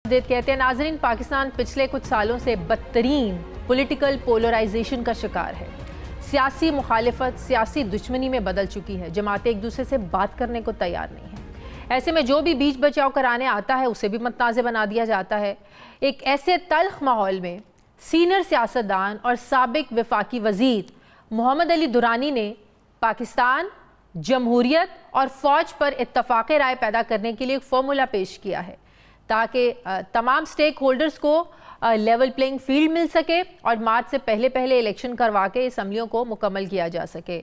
कहते हैं नाजरीन, पाकिस्तान पिछले कुछ सालों से बदतरीन पॉलिटिकल पोलराइजेशन का शिकार है। सियासी मुखालिफत सियासी दुश्मनी में बदल चुकी है। जमातें एक दूसरे से बात करने को तैयार नहीं है। ऐसे में जो भी बीच बचाव कराने आता है उसे भी मतनाज़ बना दिया जाता है। एक ऐसे तल्ख माहौल में सीनियर सियासतदान और साबिक वफाकी वज़ीर मोहम्मद अली दुरानी ने पाकिस्तान, जमहूरियत और फ़ौज पर इत्तफ़ाक़ राय पैदा करने के लिए एक फार्मूला पेश किया है ताकि तमाम स्टेक होल्डर्स को लेवल प्लेइंग फील्ड मिल सके और मार्च से पहले इलेक्शन करवा के असम्बलियों को मुकम्मल किया जा सके।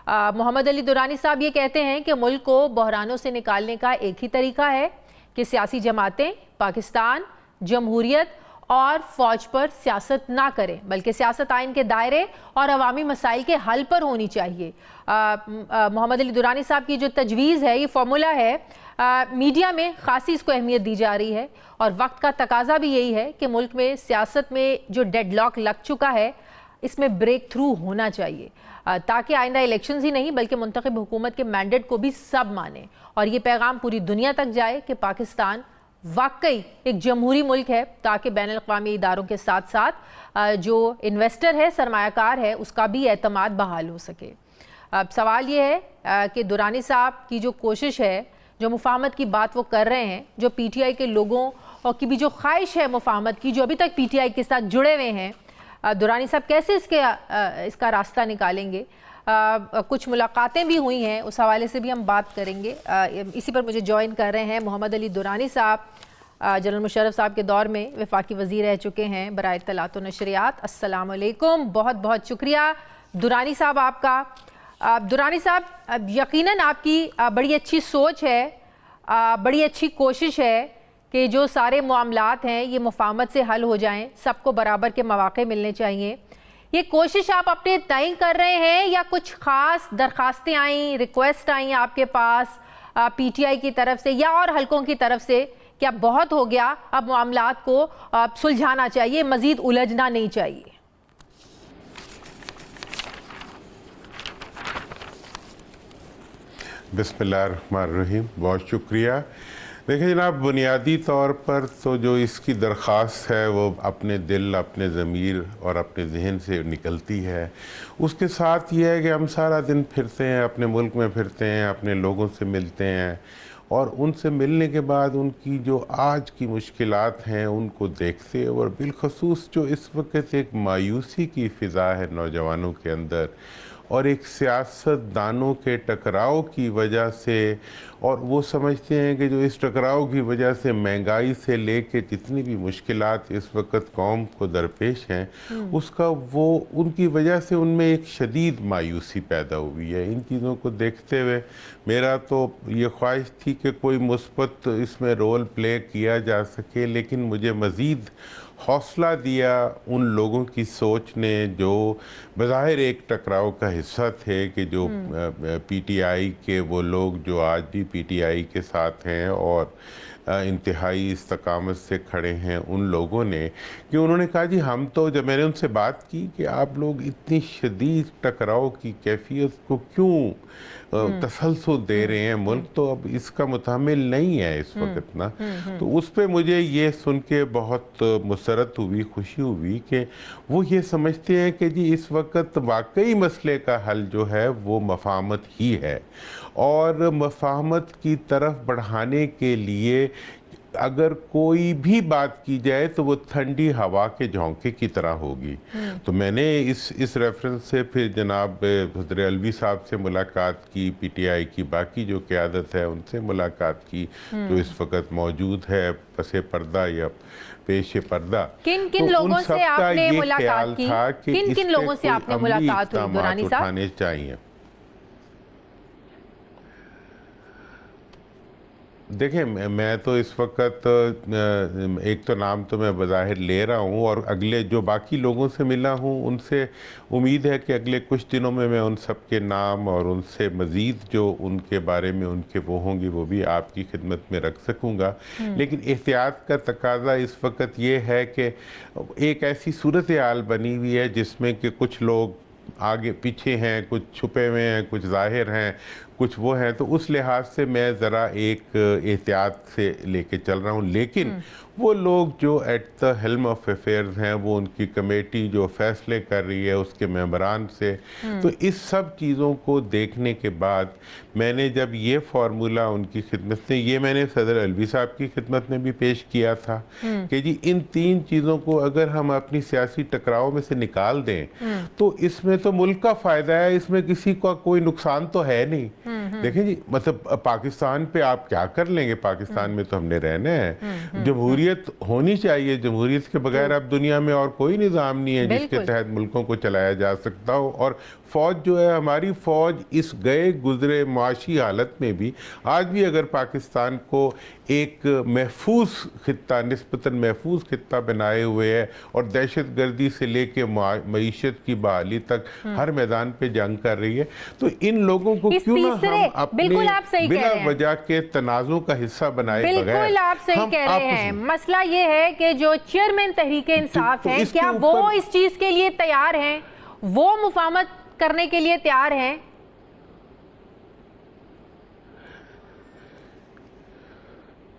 मोहम्मद अली दुरानी साहब ये कहते हैं कि मुल्क को बहरानों से निकालने का एक ही तरीका है कि सियासी जमातें पाकिस्तान, जमहूरियत और फ़ौज पर सियासत ना करें, बल्कि सियासत आइन के दायरे और अवामी मसाइल के हल पर होनी चाहिए। मोहम्मद अली दुरानी साहब की जो तजवीज़ है, ये फार्मूला है, मीडिया में ख़ासी इसको अहमियत दी जा रही है और वक्त का तकाजा भी यही है कि मुल्क में सियासत में जो डेडलॉक लग चुका है इसमें ब्रेक थ्रू होना चाहिए ताकि आइंदा इलेक्शंस ही नहीं बल्कि मुंतखब हुकूमत के मैंडेट को भी सब माने और ये पैगाम पूरी दुनिया तक जाए कि पाकिस्तान वाकई एक जमहूरी मुल्क है, ताकि बैनुल अक़वामी इदारों के साथ साथ जो इन्वेस्टर है, सरमायाकार है, उसका भी एतमाद बहाल हो सके। अब सवाल ये है कि दुरानी साहब की जो कोशिश है, जो मुफाहमत की बात वो कर रहे हैं, जो पीटीआई के लोगों और की भी जो ख्वाहिश है मुफाहमत की, जो अभी तक पीटीआई के साथ जुड़े हुए हैं, दुरानी साहब कैसे इसका रास्ता निकालेंगे? कुछ मुलाकातें भी हुई हैं, उस हवाले से भी हम बात करेंगे। इसी पर मुझे ज्वाइन कर रहे हैं मोहम्मद अली दुरानी साहब, जनरल मुशर्रफ साहब के दौर में वफाकी वज़ीर रह चुके हैं बराए इत्तलात व नशरियात। अस्सलाम वालेकुम, बहुत बहुत शुक्रिया दुरानी साहब आपका। दुरानी साहब, यकीनन आपकी बड़ी अच्छी सोच है, बड़ी अच्छी कोशिश है कि जो सारे मामलात हैं ये मुफाहमत से हल हो जाएं, सबको बराबर के मौक़े मिलने चाहिए। ये कोशिश आप अपने तय कर रहे हैं या कुछ ख़ास दरख्वास्तें आई, रिक्वेस्ट आई आपके पास पीटीआई की तरफ से या और हलकों की तरफ से कि अब बहुत हो गया, अब मामलात को सुलझाना चाहिए, मज़ीद उलझना नहीं चाहिए? बिस्मिल्लाहिर्रहमानिर्रहीम, बहुत शुक्रिया। देखिए जनाब, बुनियादी तौर पर तो जो इसकी दरख्वास्त है वो अपने दिल, अपने ज़मीर और अपने जहन से निकलती है। उसके साथ ये है कि हम सारा दिन फिरते हैं, अपने मुल्क में फिरते हैं, अपने लोगों से मिलते हैं और उनसे मिलने के बाद उनकी जो आज की मुश्किलात हैं उनको देखते हैं और बिलखसूस जो इस वक्त एक मायूसी की फ़िज़ा है नौजवानों के अंदर और एक सियासतदानों के टकराव की वजह से, और वो समझते हैं कि जो इस टकराव की वजह से महंगाई से लेके जितनी भी मुश्किलात इस वक्त कौम को दरपेश हैं उसका वो उनकी वजह से उनमें एक शदीद मायूसी पैदा हुई है। इन चीज़ों को देखते हुए मेरा तो ये ख्वाहिश थी कि कोई मुस्बत इसमें रोल प्ले किया जा सके, लेकिन मुझे मज़ीद हौसला दिया उन लोगों की सोच ने जो बज़ाहिर एक टकराव का हिस्सा थे कि जो पीटीआई के वो लोग जो आज भी पीटीआई के साथ हैं और इंतहाई इस्तकामत से खड़े हैं, उन लोगों ने कि उन्होंने कहा जी हम तो, जब मैंने उनसे बात की कि आप लोग इतनी शदीद टकराव की कैफियत को क्यों तसलसल दे रहे हैं, मुल्क तो अब इसका मुतहम्मिल नहीं है इस वक्त ना, तो उस पर मुझे ये सुन के बहुत मुसरत हुई, खुशी हुई कि वो ये समझते हैं कि जी इस वक्त वाकई मसले का हल जो है वो मफाहमत ही है और मफाहमत की तरफ बढ़ाने के लिए अगर कोई भी बात की जाए तो वो ठंडी हवा के झोंके की तरह होगी। तो मैंने इस रेफरेंस से फिर जनाब हज़रत अलवी साहब से मुलाकात की, पीटीआई की बाकी जो क़यादत है उनसे मुलाकात की जो इस वक्त मौजूद है पसे पर्दा या पेशे पर्दा। किन किन लोगों से आपने मुलाकात की? किन किन लोगों से आपने मुलाकात हुई दुरानी साहब? उठाने चाहिए। देखें, मैं तो इस वक्त एक तो नाम तो मैं बज़ाहिर ले रहा हूँ और अगले जो बाकी लोगों से मिला हूँ उनसे उम्मीद है कि अगले कुछ दिनों में मैं उन सब के नाम और उनसे मज़ीद जो उनके बारे में उनके वो होंगी वो भी आपकी खिदमत में रख सकूँगा। लेकिन एहतियात का तकाज़ा इस वक्त ये है कि एक ऐसी सूरत हाल बनी हुई है जिसमें कि कुछ लोग आगे पीछे हैं, कुछ छुपे हुए हैं, कुछ ज़ाहिर हैं, कुछ वो हैं, तो उस लिहाज से मैं ज़रा एक एहतियात से लेके चल रहा हूँ। लेकिन वो लोग जो at the helm of affairs हैं, वो उनकी कमेटी जो फैसले कर रही है उसके मेंबरान से। तो इस सब चीज़ों को देखने के बाद मैंने जब ये फार्मूला उनकी खिदमत में, ये मैंने सदर अलवी साहब की खिदमत में भी पेश किया था कि जी इन 3 चीज़ों को अगर हम अपनी सियासी टकराव में से निकाल दें तो इसमें तो मुल्क का फ़ायदा है, इसमें किसी का कोई नुकसान तो है नहीं। देखिए जी, मतलब पाकिस्तान पे आप क्या कर लेंगे, पाकिस्तान में तो हमने रहना है, जमहूरियत होनी चाहिए, जमहूरियत के बगैर अब दुनिया में और कोई निज़ाम नहीं है जिसके तहत मुल्कों को चलाया जा सकता हो। और फ़ौज जो है, हमारी फ़ौज इस गए गुजरे माशी हालत में भी आज भी अगर पाकिस्तान को एक महफूज खित्ता, निस्बतन महफूज खित्ता बनाए हुए है और दहशत गर्दी से लेके मईशत की बहाली तक हर मैदान पे जंग कर रही है, तो इन लोगों को क्यों ना हम अपने बिना वजह के तनाज़ों का हिस्सा बनाए बगैर। बिल्कुल आप सही कह रहे हैं। मसला ये है कि जो चेयरमैन तहरीक इंसाफ है, क्या वो इस चीज के लिए तैयार हैं, वो मुफाहमत करने के लिए तैयार हैं?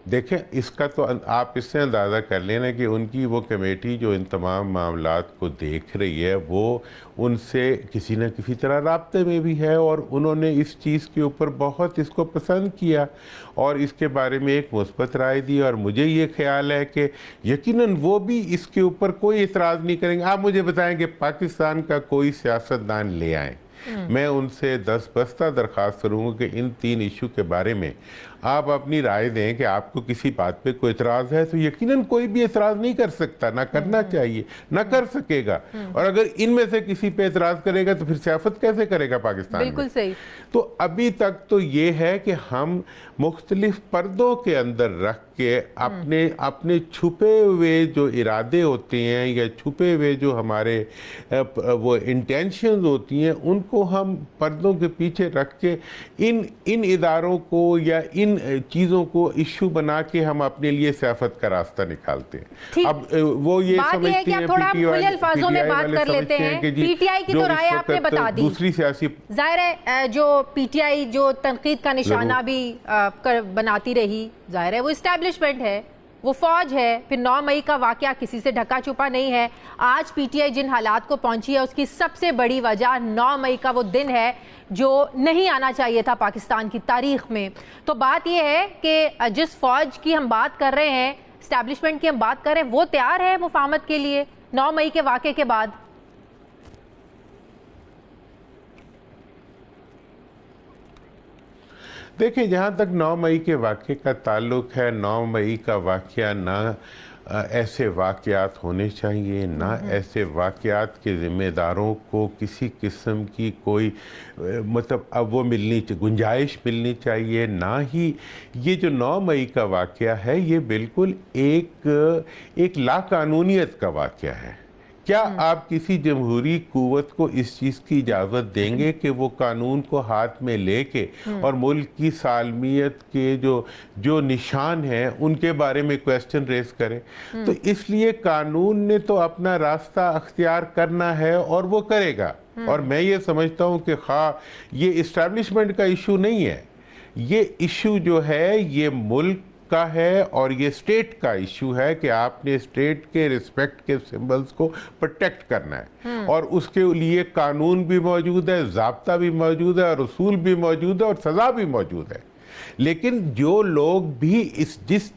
देखें, इसका तो आप इससे अंदाज़ा कर लेना कि उनकी वो कमेटी जो इन तमाम मामलात को देख रही है वो उनसे किसी न किसी तरह राब्ते में भी है और उन्होंने इस चीज़ के ऊपर बहुत इसको पसंद किया और इसके बारे में एक मुस्बत राय दी। और मुझे ये ख्याल है कि यकीनन वो भी इसके ऊपर कोई इतराज़ नहीं करेंगे। आप मुझे बताएं कि पाकिस्तान का कोई सियासतदान ले आएँ, मैं उनसे 10 बस्ता दरख्वास्त करूँगा कि इन 3 इशू के बारे में आप अपनी राय दें कि आपको किसी बात पे कोई इतराज़ है। तो यकीनन कोई भी इतराज़ नहीं कर सकता, ना करना चाहिए, ना कर सकेगा। और अगर इनमें से किसी पे इतराज़ करेगा तो फिर सियासत कैसे करेगा पाकिस्तान बिल्कुल में? सही। तो अभी तक तो ये है कि हम मुख्तलिफ पर्दों के अंदर रख के अपने छुपे हुए जो इरादे होते हैं या छुपे हुए जो हमारे वो इंटेंशंस होती हैं, उनको हम पर्दों के पीछे रख के इन इदारों को या इन चीज़ों को इशू बना के हम अपने लिए सियासत का रास्ता निकालते हैं। अब वो ये समझते हैं, पीटीआई की तो राय आपने बता दी, दूसरी सियासी जाहिर है जो पीटीआई जो तनकीद का निशाना भी बनाती रही, जाहिर है वो इस्टेब्लिशमेंट है, वो फौज है। फिर 9 मई का वाकया किसी से ढका छुपा नहीं है। आज पीटीआई जिन हालात को पहुंची है उसकी सबसे बड़ी वजह 9 मई का वो दिन है जो नहीं आना चाहिए था पाकिस्तान की तारीख में। तो बात यह है कि जिस फौज की हम बात कर रहे हैं, इस्टेब्लिशमेंट की हम बात कर रहे हैं, वो तैयार है मुफाहमत के लिए 9 मई के वाकये के बाद? देखिए, जहाँ तक 9 मई के वाक़े का ताल्लुक़ है, 9 मई का वाक़या ना ऐसे वाक़यात होने चाहिए, ना ऐसे वाक़यात के ज़िम्मेदारों को किसी किस्म की कोई मतलब अब वो गुंजाइश मिलनी चाहिए। ना ही ये जो 9 मई का वाक़या है ये बिल्कुल एक लाकानूनियत का वाक़या है। क्या आप किसी जमहूरी कुव्वत को इस चीज़ की इजाज़त देंगे कि वो कानून को हाथ में लेके और मुल्क की सालमियत के जो निशान हैं उनके बारे में क्वेश्चन रेस करें? तो इसलिए कानून ने तो अपना रास्ता अख्तियार करना है और वो करेगा। और मैं ये समझता हूँ कि ये इस्टेब्लिशमेंट का इशू नहीं है, ये इशू जो है ये मुल्क का है और ये स्टेट का इशू है कि आपने स्टेट के रिस्पेक्ट के सिंबल्स को प्रोटेक्ट करना है और उसके लिए कानून भी मौजूद है, ज़ाब्ता भी मौजूद है और उसूल भी मौजूद है और सज़ा भी मौजूद है। लेकिन जो लोग भी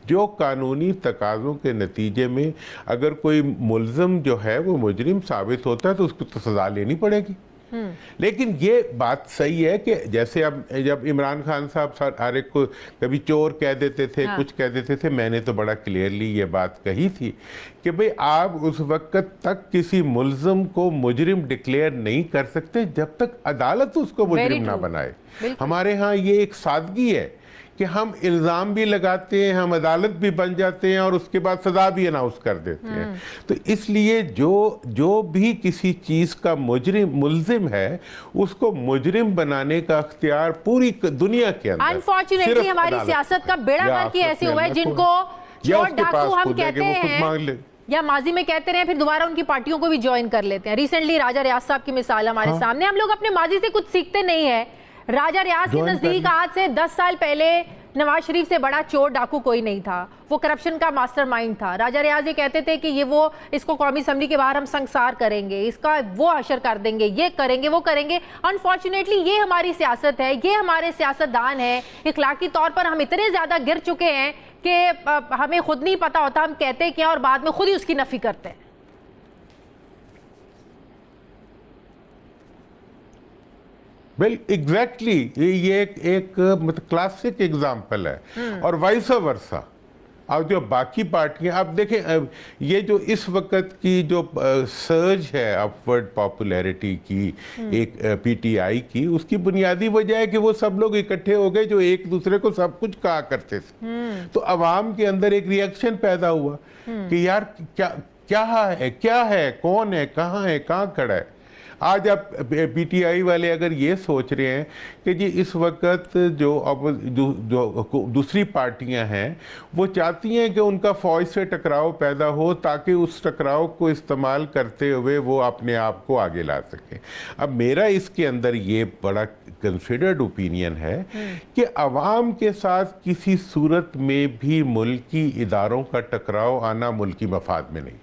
जो कानूनी तकाज़ों के नतीजे में अगर कोई मुल्ज़िम जो है वो मुजरिम साबित होता है तो उसको तो सज़ा लेनी पड़ेगी। लेकिन ये बात सही है कि जैसे अब जब इमरान खान साहब हर एक को कभी चोर कह देते थे, कुछ कह देते थे, मैंने तो बड़ा क्लियरली ये बात कही थी कि भाई आप उस वक्त तक किसी मुल्ज़िम को मुजरिम डिक्लेयर नहीं कर सकते जब तक अदालत उसको मुजरिम ना बनाए। हमारे यहाँ ये एक सादगी है कि हम इल्ज़ाम भी लगाते हैं, हम अदालत भी बन जाते हैं और उसके बाद सज़ा भी अनाउंस कर देते हैं। तो इसलिए जो भी किसी चीज़ का मुल्ज़िम है उसको मुजरिम बनाने का अख्तियार पूरी दुनिया के अंदर अनफॉर्चुनेटली हमारी सियासत का बेड़ा गर्क ऐसे हुआ है जिनको चोर डाकू हम कहते हैं या माजी में कहते रहे, फिर दोबारा उनकी पार्टियों को भी ज्वाइन कर लेते हैं। रिसेंटली राजा रियाज साहब की मिसाल हमारे सामने। हम लोग अपने माजी से कुछ सीखते नहीं है। राजा रियाज के नजदीक आज से 10 साल पहले नवाज शरीफ से बड़ा चोर डाकू कोई नहीं था, वो करप्शन का मास्टरमाइंड था। राजा रियाज ये कहते थे कि इसको कौमी असम्बली के बाहर हम संसार करेंगे, इसका वो हशर कर देंगे, ये करेंगे वो करेंगे। अनफॉर्चुनेटली ये हमारी सियासत है, ये हमारे सियासतदान है। इखलाकी तौर पर हम इतने ज्यादा गिर चुके हैं कि हमें खुद नहीं पता होता हम कहते क्या और बाद में खुद ही उसकी नफी करते हैं। वेल एग्जैक्टली ये एक मतलब क्लासिक एग्जाम्पल है। और वाइस वर्सा अब जो बाकी पार्टियां, आप देखें ये जो इस वक्त की जो सर्ज है अपवर्ड पॉपुलैरिटी की एक पीटीआई की, उसकी बुनियादी वजह है कि वो सब लोग इकट्ठे हो गए जो एक दूसरे को सब कुछ कहा करते थे। तो अवाम के अंदर एक रिएक्शन पैदा हुआ कि यार क्या है, कौन है, कहाँ खड़ा है। आज आप पीटीआई वाले अगर ये सोच रहे हैं कि जी इस वक्त जो दूसरी पार्टियां हैं वो चाहती हैं कि उनका फौज से टकराव पैदा हो ताकि उस टकराव को इस्तेमाल करते हुए वो अपने आप को आगे ला सकें। अब मेरा इसके अंदर ये बड़ा कंसिडर्ड ओपिनियन है कि अवाम के साथ किसी सूरत में भी मुल्की इदारों का टकराव आना मुल्की मफाद में नहीं है।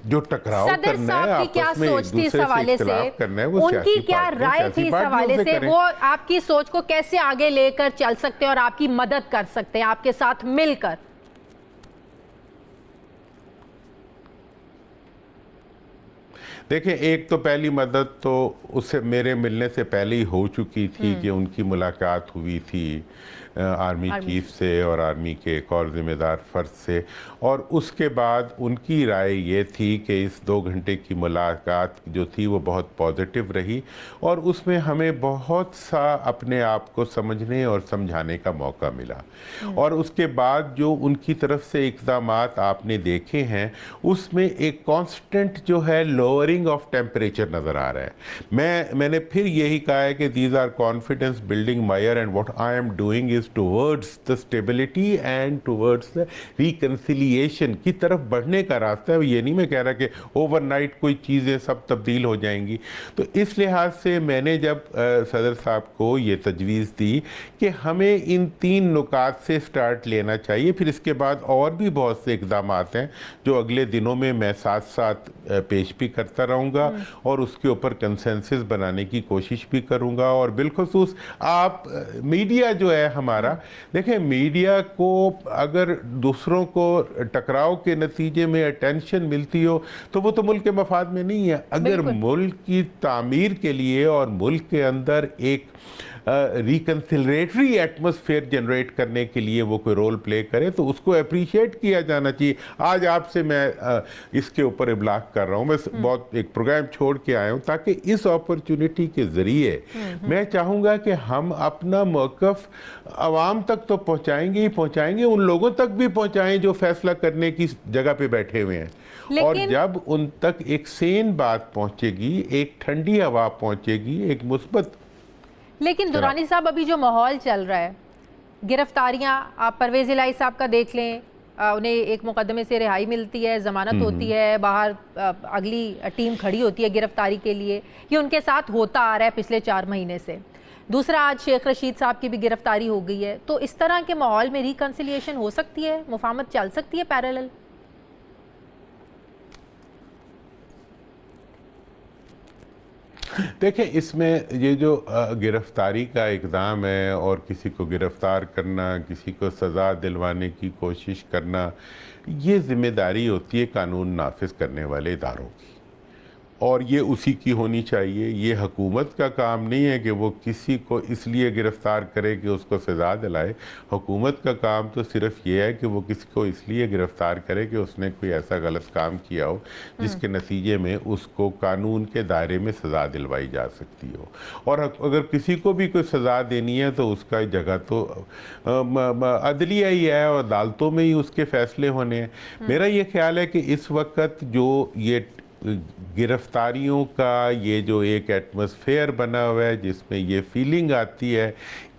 जो टकराव करना है आपस में एक दूसरे से इख्तिलाफ करना है, वो उनकी क्या राय थी इस हवाले से, वो आपकी सोच को कैसे आगे लेकर चल सकते हैं और आपकी मदद कर सकते हैं आपके साथ मिलकर? देखिए, एक तो पहली मदद तो उससे मेरे मिलने से पहले ही हो चुकी थी कि उनकी मुलाकात हुई थी आर्मी चीफ से और आर्मी के एक और ज़िम्मेदार फ़र्द से, और उसके बाद उनकी राय ये थी कि इस 2 घंटे की मुलाकात जो थी वो बहुत पॉजिटिव रही और उसमें हमें बहुत सा अपने आप को समझने और समझाने का मौका मिला। और उसके बाद जो उनकी तरफ से इक़दामात आपने देखे हैं उसमें एक कांस्टेंट जो है लोअरिंग ऑफ टेम्परेचर नज़र आ रहा है। मैंने फिर यही कहा है कि these are confidence building Mayar and what I am doing is towards the stability and towards the reconciliation की तरफ बढ़ने का रास्ता है। ये नहीं मैं कह रहा कि ओवरनाइट कोई चीज़ें सब तब्दील हो जाएंगी। तो इस लिहाज से मैंने जब सदर साहब को ये तजवीज़ दी कि हमें इन 3 नुकात से स्टार्ट लेना चाहिए, फिर इसके बाद और भी बहुत से इक़दाम हैं जो अगले दिनों में मैं साथ साथ पेश भी करता रहूँगा और उसके ऊपर कंसेंसस बनाने की कोशिश भी करूँगा। और बिलखुसूस आप मीडिया जो है हमारा, देखें मीडिया को अगर दूसरों को टकराव के नतीजे में अटेंशन मिलती हो तो वो तो मुल्क के मफाद में नहीं है। अगर मुल्क की तामीर के लिए और मुल्क के अंदर एक रिकन्सिलेटरी एटमॉस्फेयर जनरेट करने के लिए वो कोई रोल प्ले करे तो उसको अप्रिशिएट किया जाना चाहिए। आज आपसे मैं इसके ऊपर इब्लाग कर रहा हूँ, मैं बहुत एक प्रोग्राम छोड़ के आया हूँ ताकि इस अपॉर्चुनिटी के ज़रिए मैं चाहूँगा कि हम अपना मौक़िफ़ आवाम तक तो पहुँचाएंगे ही पहुँचाएंगे, उन लोगों तक भी पहुँचाएं जो फैसला करने की जगह पे बैठे हुए हैं। और जब उन तक एक सेन बात पहुँचेगी, एक ठंडी हवा पहुँचेगी, एक मुस्बत। लेकिन दुरानी साहब, अभी जो माहौल चल रहा है, गिरफ्तारियां, आप परवेज़ इलाही साहब का देख लें, उन्हें एक मुकदमे से रिहाई मिलती है, ज़मानत होती है, बाहर अगली टीम खड़ी होती है गिरफ्तारी के लिए। ये उनके साथ होता आ रहा है पिछले 4 महीने से। दूसरा, आज शेख रशीद साहब की भी गिरफ्तारी हो गई है। तो इस तरह के माहौल में रिकन्सिलिएशन हो सकती है, मुफाहमत चल सकती है पैरेलल? देखें, इसमें ये जो गिरफ्तारी का इक़दाम है और किसी को गिरफ़्तार करना, किसी को सज़ा दिलवाने की कोशिश करना, ये ज़िम्मेदारी होती है कानून नाफिज करने वाले इदारों की और ये उसी की होनी चाहिए। ये हुकूमत का काम नहीं है कि वो किसी को इसलिए गिरफ़्तार करे कि उसको सज़ा दिलाए। हुकूमत का काम तो सिर्फ़ ये है कि वो किसी को इसलिए गिरफ़्तार करे कि उसने कोई ऐसा गलत काम किया हो जिसके नतीजे में उसको कानून के दायरे में सज़ा दिलवाई जा सकती हो। और अगर किसी को भी कोई सज़ा देनी है तो उसका जगह तो अदलिया ही है और अदालतों में ही उसके फ़ैसले होने हैं। मेरा ये ख्याल है कि इस वक्त जो ये गिरफ्तारियों का ये जो एक एटमॉस्फेयर बना हुआ है जिसमें ये फीलिंग आती है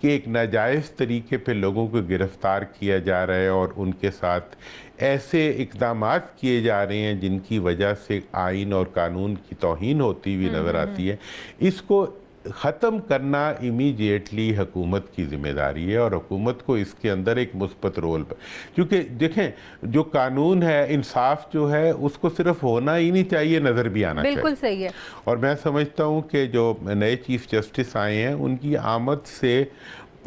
कि एक नाजायज़ तरीके पे लोगों को गिरफ़्तार किया जा रहा है और उनके साथ ऐसे इक़दामात किए जा रहे हैं जिनकी वजह से आइन और कानून की तौहीन होती हुई नज़र आती है, इसको ख़त्म करना इमीडिएटली हुकूमत की ज़िम्मेदारी है और हुकूमत को इसके अंदर एक मुस्बत रोल पर, क्योंकि देखें जो कानून है, इंसाफ जो है उसको सिर्फ होना ही नहीं चाहिए, नज़र भी आना चाहिए। बिल्कुल सही है। और मैं समझता हूँ कि जो नए चीफ जस्टिस आए हैं उनकी आमद से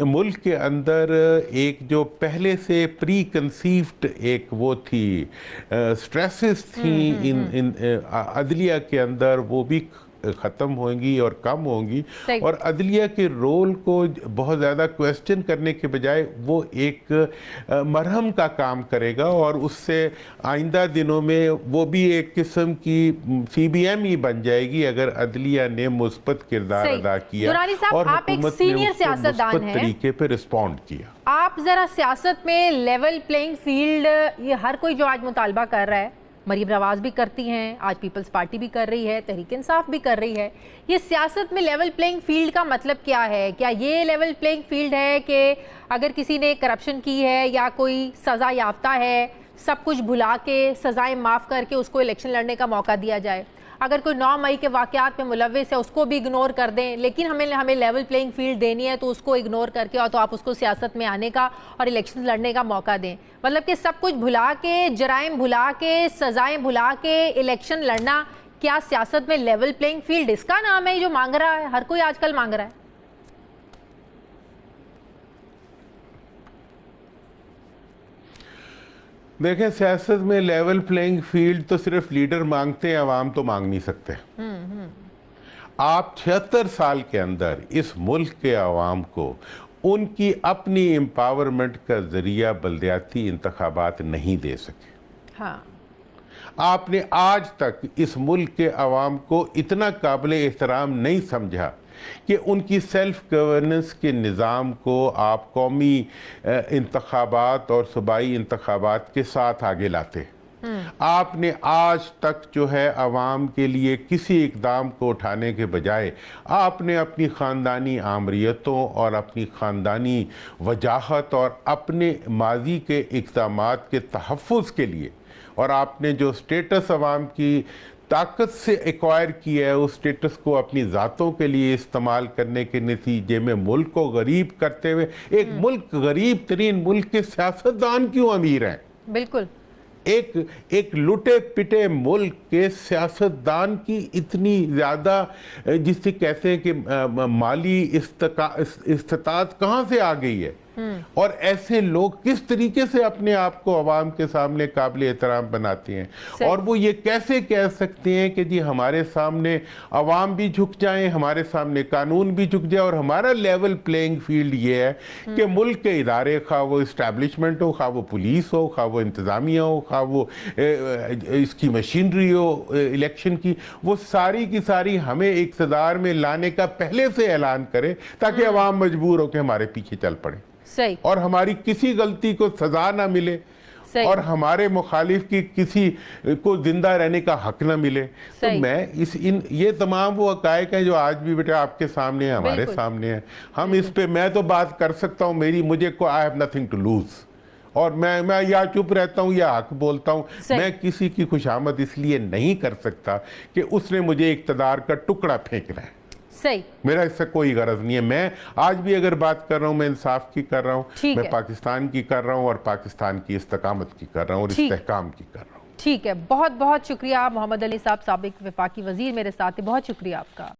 मुल्क के अंदर एक जो पहले से प्री कंसीव्ड एक वो थी स्ट्रेसेस थी इन अदलिया के अंदर, वो भी ख़त्म होंगी और कम होंगी। और अदलिया के रोल को बहुत ज़्यादा क्वेश्चन करने के बजाय वो एक मरहम का काम करेगा और उससे आइंदा दिनों में वो भी एक किस्म की CBM ही बन जाएगी अगर अदलिया ने मुस्बत किरदार अदा किया और हुकूमत ने मुस्बत तरीके पे रिस्पॉन्ड किया। आप ज़रा सियासत में लेवल प्लेइंग फील्ड, ये हर कोई जो आज मुतालबा कर रहा है, मरीम नवाज भी करती हैं, आज पीपल्स पार्टी भी कर रही है, तहरीक इंसाफ भी कर रही है, ये सियासत में लेवल प्लेइंग फील्ड का मतलब क्या है? क्या ये लेवल प्लेइंग फील्ड है कि अगर किसी ने करप्शन की है या कोई सज़ा याफ्ता है, सब कुछ भुला के सज़ाएं माफ़ करके उसको इलेक्शन लड़ने का मौका दिया जाए? अगर कोई 9 मई के वाक़यात में मुलव्विस है उसको भी इग्नोर कर दें, लेकिन हमें लेवल प्लेइंग फील्ड देनी है तो उसको इग्नोर करके और तो आप उसको सियासत में आने का और इलेक्शन लड़ने का मौका दें? मतलब कि सब कुछ भुला के, जराइम भुला के, सजाएं भुला के इलेक्शन लड़ना, क्या सियासत में लेवल प्लेइंग फील्ड इसका नाम है जो मांग रहा है, हर कोई आजकल मांग रहा है? देखें, सियासत में लेवल प्लेइंग फील्ड तो सिर्फ लीडर मांगते हैं, अवाम तो मांग नहीं सकते। आप 76 साल के अंदर इस मुल्क के अवाम को उनकी अपनी एम्पावरमेंट का जरिया बल्दियाती इंतखाबात नहीं दे सके। हाँ। आपने आज तक इस मुल्क के अवाम को इतना काबिल एहतराम नहीं समझा कि उनकी सेल्फ गवर्नेंस के निज़ाम को आप कौमी इंतखाबात और सूबाई इंतखाबात के साथ आगे लाते। आपने आज तक जो है अवाम के लिए किसी इकदाम को उठाने के बजाय आपने अपनी ख़ानदानी आमरीतों और अपनी ख़ानदानी वजाहत और अपने माजी के इक़दामात के तहफ़्फ़ुज़ के लिए और आपने जो स्टेटस अवाम की ताकत से एक्वायर किया है, उस स्टेटस को अपनी ज़ातों के लिए इस्तेमाल करने के नतीजे में मुल्क को गरीब करते हुए, एक मुल्क गरीब तरीन मुल्क के सियासतदान क्यों अमीर हैं? बिल्कुल। एक लुटे पिटे मुल्क के सियासतदान की इतनी ज़्यादा, जिसे कहते हैं कि माली इस्तात कहाँ से आ गई है? और ऐसे लोग किस तरीके से अपने आप को अवाम के सामने काबिल एहतराम बनाते हैं और वो ये कैसे कह सकते हैं कि जी हमारे सामने अवाम भी झुक जाएं, हमारे सामने कानून भी झुक जाए और हमारा लेवल प्लेइंग फील्ड ये है कि मुल्क के इदारे, खा वो इस्टेब्लिशमेंट हो, खा वो पुलिस हो, खा वो इंतज़ामिया हो, खा वो इसकी मशीनरी हो इलेक्शन की, वो सारी की सारी हमें इक़्तिदार में लाने का पहले से ऐलान करे ताकि अवाम मजबूर हो के हमारे पीछे चल पड़े। सही। और हमारी किसी गलती को सजा ना मिले और हमारे मुखालिफ की किसी को जिंदा रहने का हक ना मिले। तो मैं ये तमाम वो हक़ाइक़ हैं जो आज भी बेटा आपके सामने है, हमारे सामने है। हम इस पे मैं तो बात कर सकता हूँ, मुझे को I have nothing to lose और मैं या चुप रहता हूँ या हक बोलता हूँ। मैं किसी की खुशामद इसलिए नहीं कर सकता कि उसने मुझे इक़्तिदार का टुकड़ा फेंकना है। सही। मेरा इससे कोई गरज नहीं है। मैं आज भी अगर बात कर रहा हूँ, मैं इंसाफ की कर रहा हूँ, मैं पाकिस्तान की कर रहा हूँ और पाकिस्तान की इस्तकामत की कर रहा हूँ और इस्तेहकाम की कर रहा हूँ। ठीक है, बहुत बहुत शुक्रिया मोहम्मद अली साहब, साबिक वफाकी वजीर मेरे साथ हैं, बहुत शुक्रिया आपका।